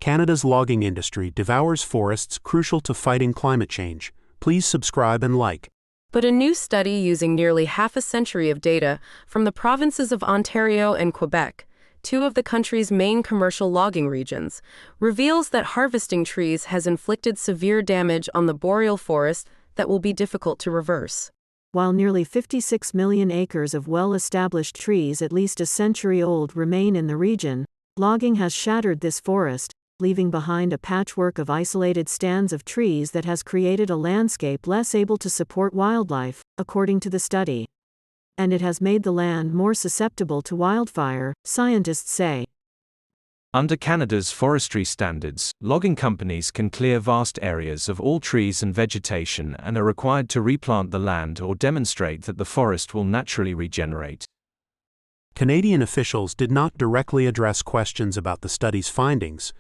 Canada's logging industry devours forests crucial to fighting climate change. Please subscribe and like. But a new study using nearly half a century of data from the provinces of Ontario and Quebec, two of the country's main commercial logging regions, reveals that harvesting trees has inflicted severe damage on the boreal forest that will be difficult to reverse. While nearly 56 million acres of well-established trees at least a century old remain in the region, logging has shattered this forest, leaving behind a patchwork of isolated stands of trees that has created a landscape less able to support wildlife, according to the study. And it has made the land more susceptible to wildfire, scientists say. Under Canada's forestry standards, logging companies can clear vast areas of all trees and vegetation and are required to replant the land or demonstrate that the forest will naturally regenerate. Canadian officials did not directly address questions about the study's findings,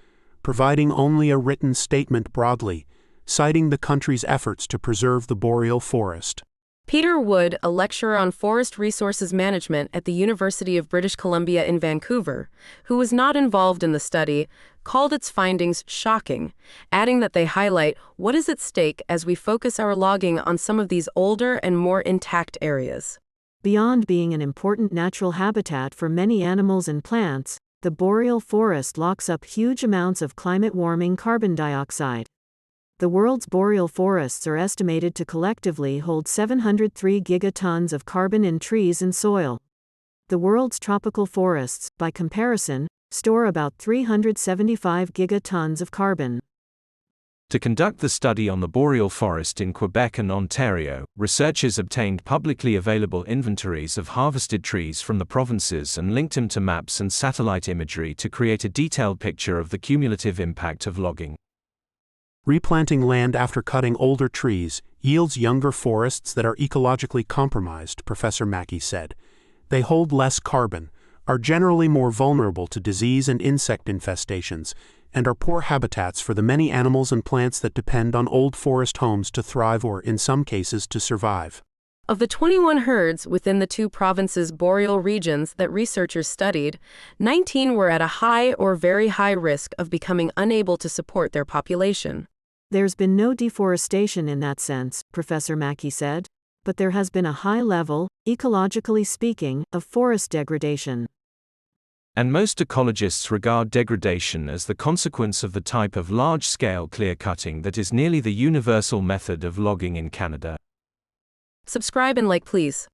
providing only a written statement broadly, citing the country's efforts to preserve the boreal forest. Peter Wood, a lecturer on forest resources management at the University of British Columbia in Vancouver, who was not involved in the study, called its findings shocking, adding that they highlight what is at stake as we focus our logging on some of these older and more intact areas. Beyond being an important natural habitat for many animals and plants, the boreal forest locks up huge amounts of climate-warming carbon dioxide. The world's boreal forests are estimated to collectively hold 703 gigatons of carbon in trees and soil. The world's tropical forests, by comparison, store about 375 gigatons of carbon. To conduct the study on the boreal forest in Quebec and Ontario, researchers obtained publicly available inventories of harvested trees from the provinces and linked them to maps and satellite imagery to create a detailed picture of the cumulative impact of logging. Replanting land after cutting older trees yields younger forests that are ecologically compromised, Professor Mackey said. They hold less carbon, are generally more vulnerable to disease and insect infestations, and are poor habitats for the many animals and plants that depend on old forest homes to thrive or, in some cases, to survive. Of the 21 herds within the two provinces' boreal regions that researchers studied, 19 were at a high or very high risk of becoming unable to support their population. There's been no deforestation in that sense, Professor Mackey said, but there has been a high level, ecologically speaking, of forest degradation. And most ecologists regard degradation as the consequence of the type of large-scale clear-cutting that is nearly the universal method of logging in Canada. Subscribe and like, please.